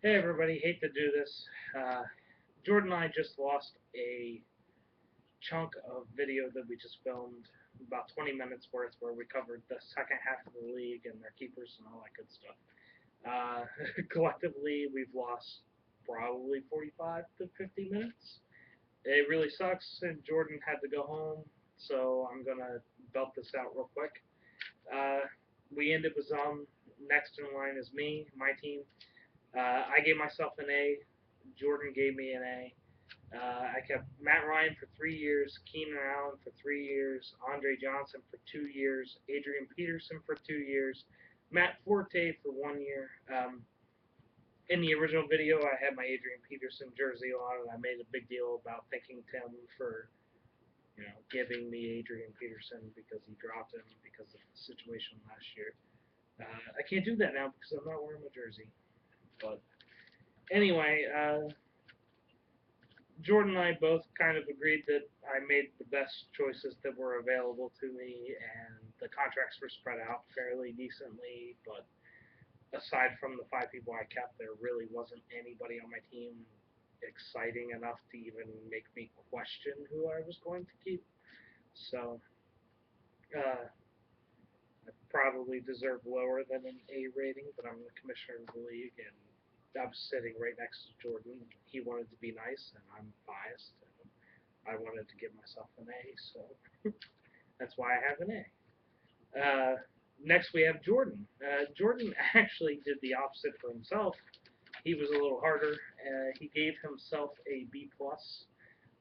Hey everybody, hate to do this. Jordan and I just lost a chunk of video that we just filmed, about 20 minutes worth, where we covered the second half of the league and their keepers and all that good stuff. Collectively, we've lost probably 45 to 50 minutes. It really sucks, and Jordan had to go home, so I'm gonna belt this out real quick. Uh, we ended with next in line is me, my team. I gave myself an A. Jordan gave me an A. I kept Matt Ryan for 3 years, Keenan Allen for 3 years, Andre Johnson for 2 years, Adrian Peterson for 2 years, Matt Forte for 1 year. In the original video, I had my Adrian Peterson jersey on, and I made a big deal about thanking Tim for giving me Adrian Peterson because he dropped him because of the situation last year. I can't do that now because I'm not wearing my jersey. But anyway, Jordan and I both kind of agreed that I made the best choices that were available to me, and the contracts were spread out fairly decently. But aside from the 5 people I kept, there really wasn't anybody on my team exciting enough to even make me question who I was going to keep. So I probably deserve lower than an A rating, but I'm the commissioner of the league, and I'm sitting right next to Jordan. He wanted to be nice, and I'm biased. And I wanted to give myself an A, so that's why I have an A. Next, we have Jordan. Jordan actually did the opposite for himself. He was a little harder. He gave himself a B plus.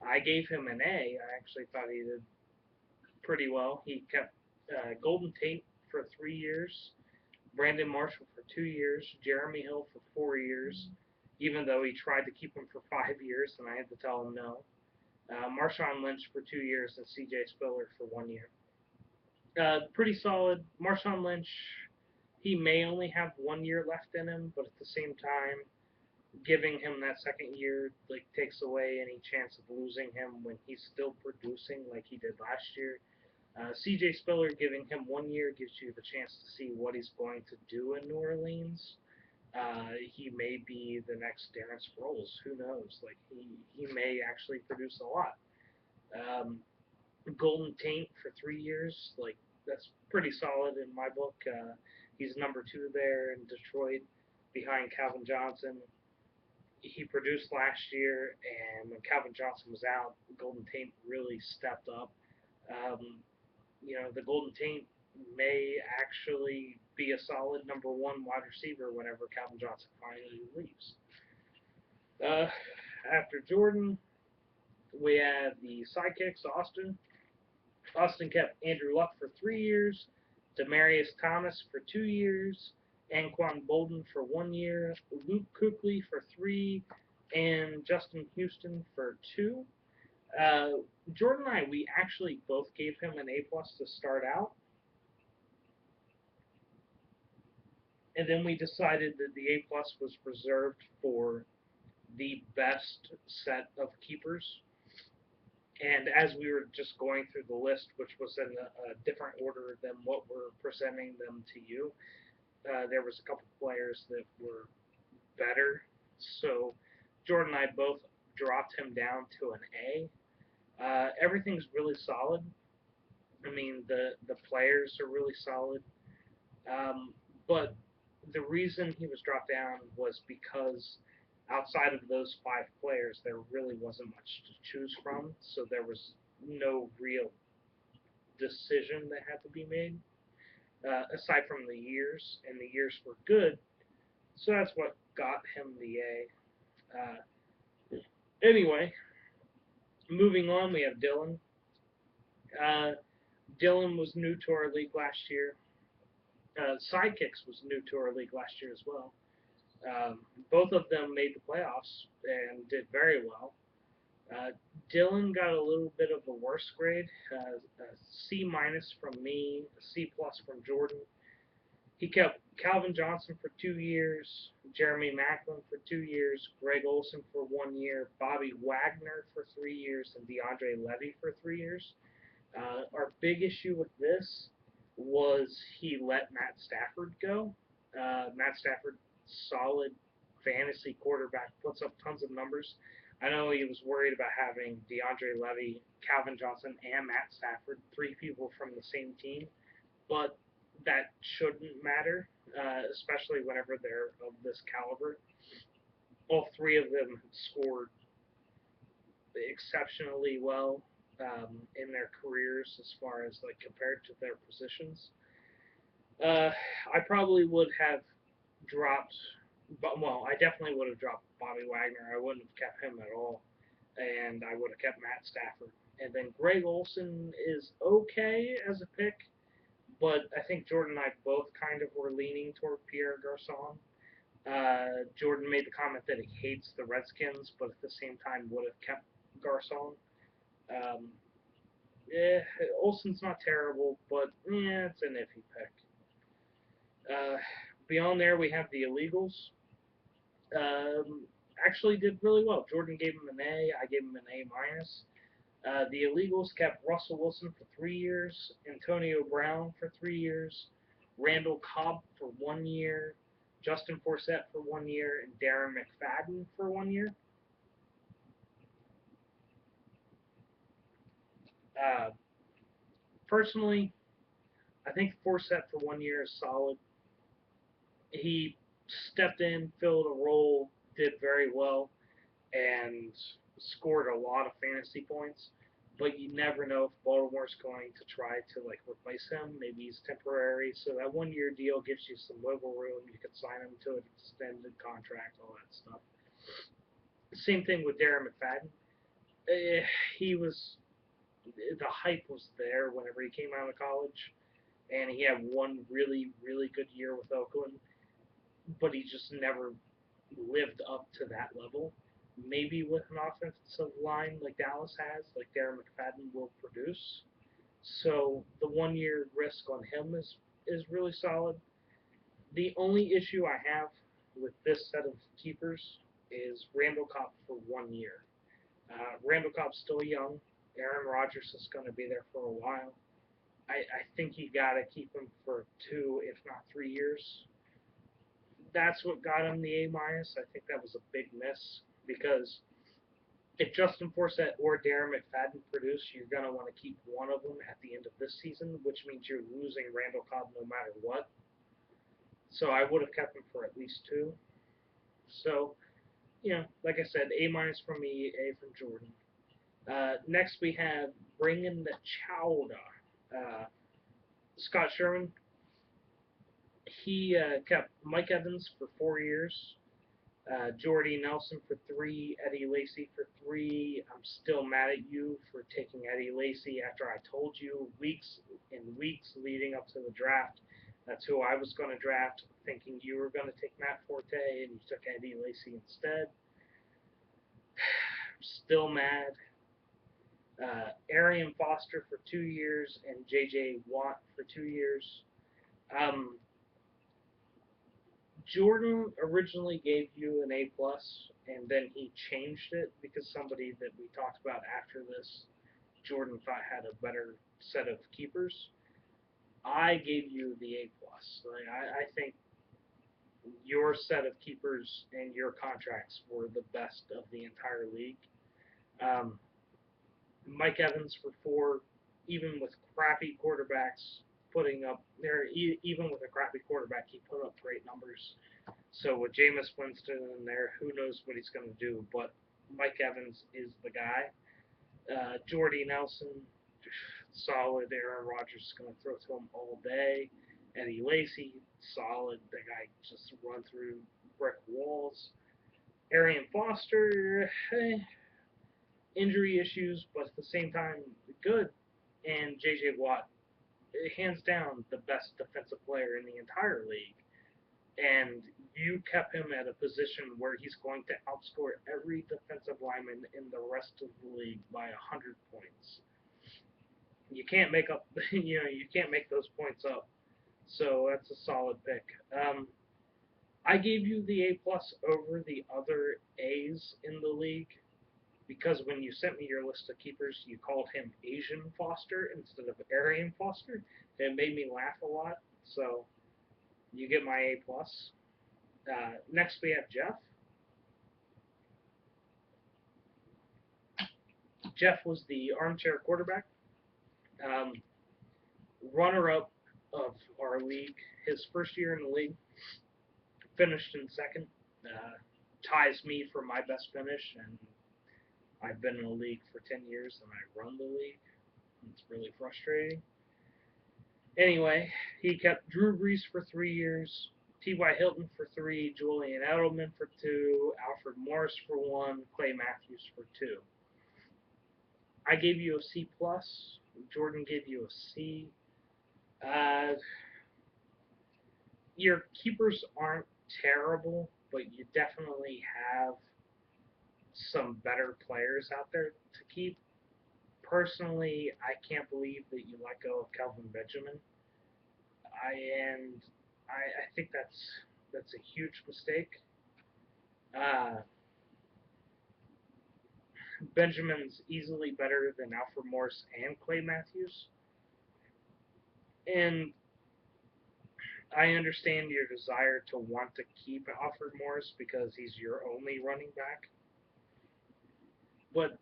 I gave him an A. I actually thought he did pretty well. He kept Golden Tate for 3 years, Brandon Marshall for 2 years, Jeremy Hill for 4 years, even though he tried to keep him for 5 years, and I had to tell him no. Marshawn Lynch for 2 years, and C.J. Spiller for 1 year. Pretty solid. Marshawn Lynch, he may only have 1 year left in him, but at the same time, giving him that second year takes away any chance of losing him when he's still producing like he did last year. C.J. Spiller, giving him 1 year gives you the chance to see what he's going to do in New Orleans. He may be the next Darren Sproles. Who knows? He may actually produce a lot. Golden Tate for 3 years, that's pretty solid in my book. He's number 2 there in Detroit, behind Calvin Johnson. He produced last year, and when Calvin Johnson was out, Golden Tate really stepped up. Um, the Golden Tate may actually be a solid number 1 wide receiver whenever Calvin Johnson finally leaves. After Jordan, we have the sidekicks, Austin. Austin kept Andrew Luck for 3 years, Demarius Thomas for 2 years, Anquan Bolden for 1 year, Luke Kuechly for 3, and Justin Houston for 2. Uh, Jordan and I, we actually both gave him an A plus to start out, and then we decided that the A plus was reserved for the best set of keepers. And as we were just going through the list, which was in a different order than what we're presenting them to you, there was a couple players that were better. So Jordan and I both dropped him down to an A. Everything's really solid. I mean, the players are really solid. But the reason he was dropped down was because outside of those 5 players, there really wasn't much to choose from. So there was no real decision that had to be made, aside from the years, and the years were good. So that's what got him the A. Anyway, moving on, we have Dylan. Uh, Dylan was new to our league last year. Sidekicks was new to our league last year as well. Both of them made the playoffs and did very well. Uh, Dylan got a little bit of a worse grade, a C minus from me, a C plus from Jordan. He kept Calvin Johnson for 2 years, Jeremy Maclin for 2 years, Greg Olsen for 1 year, Bobby Wagner for 3 years, and DeAndre Levy for 3 years. Our big issue with this was he let Matt Stafford go. Matt Stafford, solid fantasy quarterback, puts up tons of numbers. I know he was worried about having DeAndre Levy, Calvin Johnson, and Matt Stafford, three people from the same team, but that shouldn't matter, especially whenever they're of this caliber. All three of them scored exceptionally well in their careers as far as like compared to their positions. I probably would have dropped, but well, I definitely would have dropped Bobby Wagner. I wouldn't have kept him at all, and I would have kept Matt Stafford. And then Greg Olson is okay as a pick, but I think Jordan and I both kind of were leaning toward Pierre Garcon. Jordan made the comment that he hates the Redskins, but at the same time would have kept Garcon. Um, Olson's not terrible, but it's an iffy pick. Uh, Beyond there, we have the illegals. Um, Actually did really well. Jordan gave him an A. I gave him an A minus. The illegals kept Russell Wilson for 3 years, Antonio Brown for 3 years, Randall Cobb for 1 year, Justin Forsett for 1 year, and Darren McFadden for 1 year. Uh, Personally, I think Forsett for 1 year is solid. He stepped in, filled a role, did very well, and scored a lot of fantasy points. But you never know if Baltimore's going to try to like replace him. Maybe he's temporary, so that 1 year deal gives you some wiggle room. You could sign him to an extended contract, all that stuff. Same thing with Darren McFadden. He was the hype was there whenever he came out of college, and he had one really really good year with Oakland, but he just never lived up to that level. Maybe with an offensive line like Dallas has, like Darren McFadden will produce. So the 1 year risk on him is really solid. The only issue I have with this set of keepers is Randall Cobb for 1 year. Randall Cobb's still young. Aaron Rodgers is going to be there for a while. I think you got to keep him for 2, if not 3 years. That's what got him the A minus. I think that was a big miss because if Justin Forsett or Darren McFadden produce, you're going to want to keep one of them at the end of this season, which means you're losing Randall Cobb no matter what. So I would have kept him for at least 2. So, like I said, A minus from me, A from Jordan. Next we have Bringing the Chowder. Scott Sherman. He kept Mike Evans for 4 years. Jordy Nelson for 3, Eddie Lacy for 3. I'm still mad at you for taking Eddie Lacy after I told you weeks and weeks leading up to the draft that's who I was going to draft, thinking you were going to take Matt Forte and you took Eddie Lacy instead. Still mad. Arian Foster for 2 years and J.J. Watt for 2 years. Jordan originally gave you an A plus, and then he changed it because somebody that we talked about after this, Jordan thought had a better set of keepers. I gave you the A plus. Like, I think your set of keepers and your contracts were the best of the entire league. Mike Evans for 4, even with crappy quarterbacks putting up there, even with a crappy quarterback, he put up great numbers. So with Jameis Winston in there, who knows what he's going to do? But Mike Evans is the guy. Jordy Nelson, solid. Aaron Rodgers is going to throw to him all day. Eddie Lacy, solid. The guy just run through brick walls. Arian Foster, injury issues, but at the same time, good. And J.J. Watt, hands down, the best defensive player in the entire league. And you kept him at a position where he's going to outscore every defensive lineman in the rest of the league by 100 points. You can't make up, you can't make those points up. So that's a solid pick. I gave you the A plus over the other A's in the league because when you sent me your list of keepers, you called him Asian Foster instead of Arian Foster. It made me laugh a lot. So you get my A plus. Next we have Jeff. Jeff was the armchair quarterback, um, runner-up of our league. His first year in the league, finished in second. Ties me for my best finish, and I've been in the league for 10 years, and I run the league. It's really frustrating. Anyway, he kept Drew Brees for 3 years, T.Y. Hilton for 3, Julian Edelman for 2, Alfred Morris for 1, Clay Matthews for 2. I gave you a C plus. Jordan gave you a C. Uh, your keepers aren't terrible, but you definitely have some better players out there to keep. Personally, I can't believe that you let go of Kelvin Benjamin. I think that's a huge mistake. Uh, Benjamin's easily better than Alfred Morris and Clay Matthews, and I understand your desire to want to keep Alfred Morris because he's your only running back, but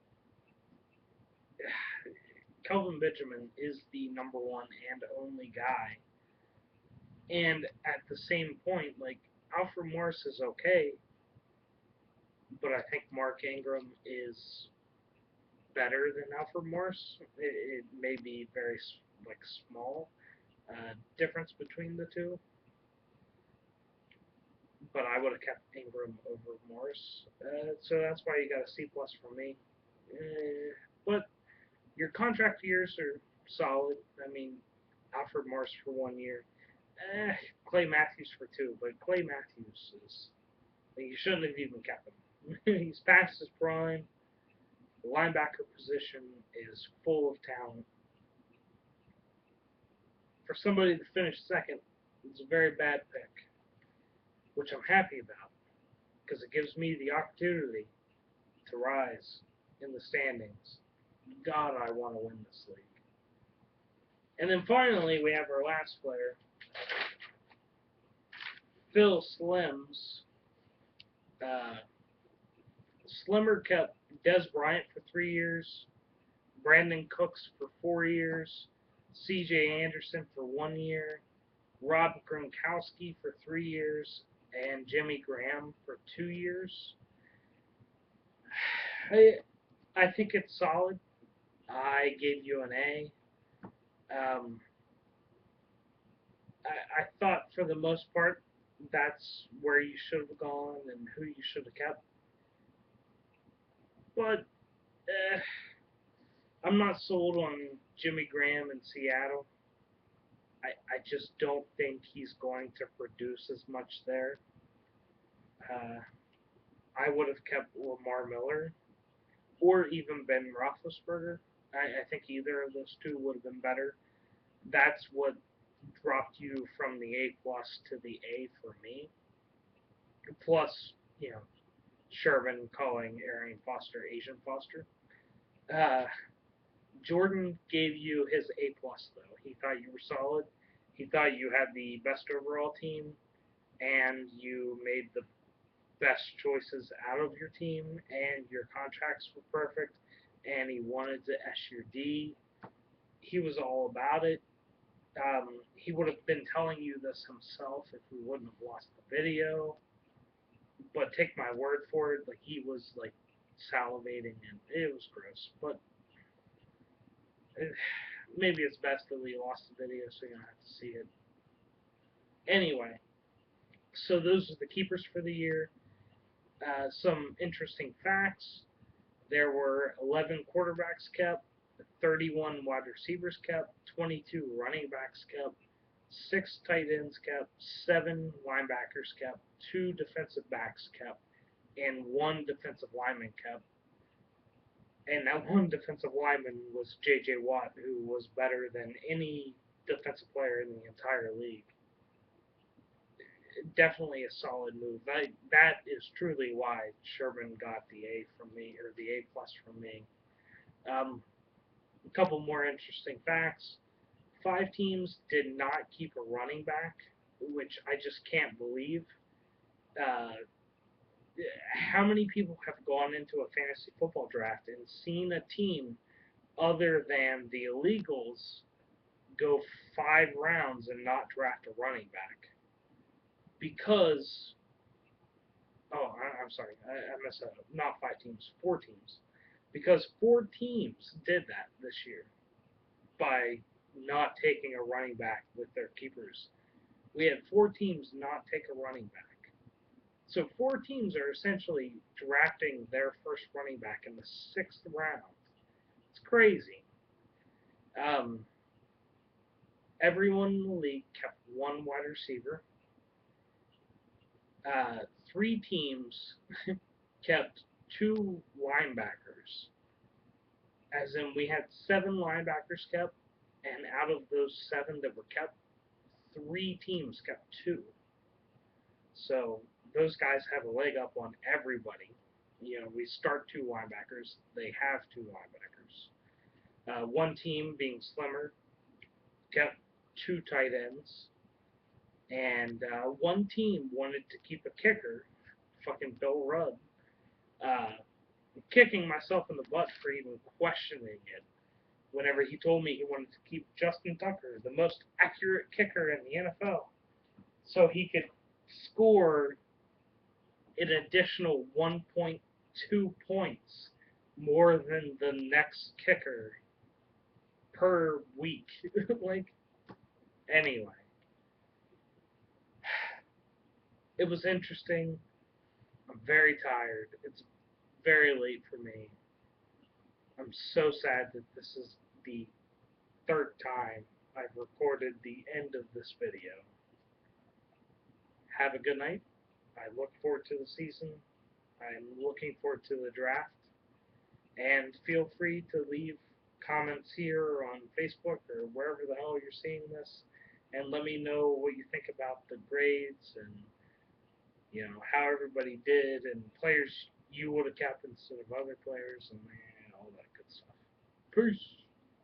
Kelvin Benjamin is the number one and only guy. And at the same point, like, Alfred Morris is okay, but I think Mark Ingram is better than Alfred Morris. It may be very like small difference between the two, but I would have kept Ingram over Morris. So that's why you got a C plus for me. But your contract years are solid. I mean, Alfred Morris for 1 year, Clay Matthews for 2, but Clay Matthews is, like, you shouldn't have even kept him. He's past his prime. The linebacker position is full of talent. For somebody to finish second, it's a very bad pick, which I'm happy about because it gives me the opportunity to rise in the standings. God, I want to win this league. And then finally, we have our last player, Phil Slims. Slimmer kept Dez Bryant for 3 years, Brandon Cooks for 4 years, C.J. Anderson for 1 year, Rob Gronkowski for 3 years, and Jimmy Graham for 2 years. I think it's solid. I gave you an A. I thought for the most part that's where you should have gone and who you should have kept. But I'm not sold on Jimmy Graham in Seattle. I just don't think he's going to produce as much there. I would have kept Lamar Miller or even Ben Roethlisberger. I think either of those two would have been better. That's what dropped you from the A plus to the A for me. Plus, Sherman calling Arian Foster Asian Foster. Uh, Jordan gave you his A plus though. He thought you were solid. He thought you had the best overall team, and you made the best choices out of your team, and your contracts were perfect. And he wanted to S your D. He was all about it. He would have been telling you this himself if we wouldn't have lost the video. But take my word for it, like, he was like salivating, and it was gross. But maybe it's best that we lost the video so you don't have to see it. Anyway, so those are the keepers for the year. Some interesting facts. There were 11 quarterbacks kept, 31 wide receivers kept, 22 running backs kept, 6 tight ends kept, 7 linebackers kept, 2 defensive backs kept, and 1 defensive lineman kept. And that 1 defensive lineman was J.J. Watt, who was better than any defensive player in the entire league. Definitely a solid move. That is truly why Sherman got the A from me, or the A plus from me. A couple more interesting facts. 5 teams did not keep a running back, which I just can't believe. how many people have gone into a fantasy football draft and seen a team other than the illegals go 5 rounds and not draft a running back? Because, I'm sorry, I messed that up. Not 5 teams, 4 teams. Because 4 teams did that this year by not taking a running back with their keepers. We had 4 teams not take a running back. So 4 teams are essentially drafting their first running back in the 6th round. It's crazy. Um, Everyone in the league kept one wide receiver. 3 teams kept 2 linebackers. As in, we had 7 linebackers kept, and out of those 7 that were kept, 3 teams kept 2. So those guys have a leg up on everybody. We start 2 linebackers. They have 2 linebackers. One team, being slimmer, kept 2 tight ends, and one team wanted to keep a kicker, fucking Bill Rudd, uh, kicking myself in the butt for even questioning it. Whenever he told me he wanted to keep Justin Tucker, the most accurate kicker in the NFL, so he could score an additional 1.2 points more than the next kicker per week. Like, anyway, it was interesting. I'm very tired. It's very late for me. I'm so sad that this is the 3rd time I've recorded the end of this video. Have a good night. I look forward to the season. I'm looking forward to the draft. And feel free to leave comments here or on Facebook or wherever the hell you're seeing this, and let me know what you think about the grades and how everybody did and players you would have kept instead of other players and all that good stuff. Peace.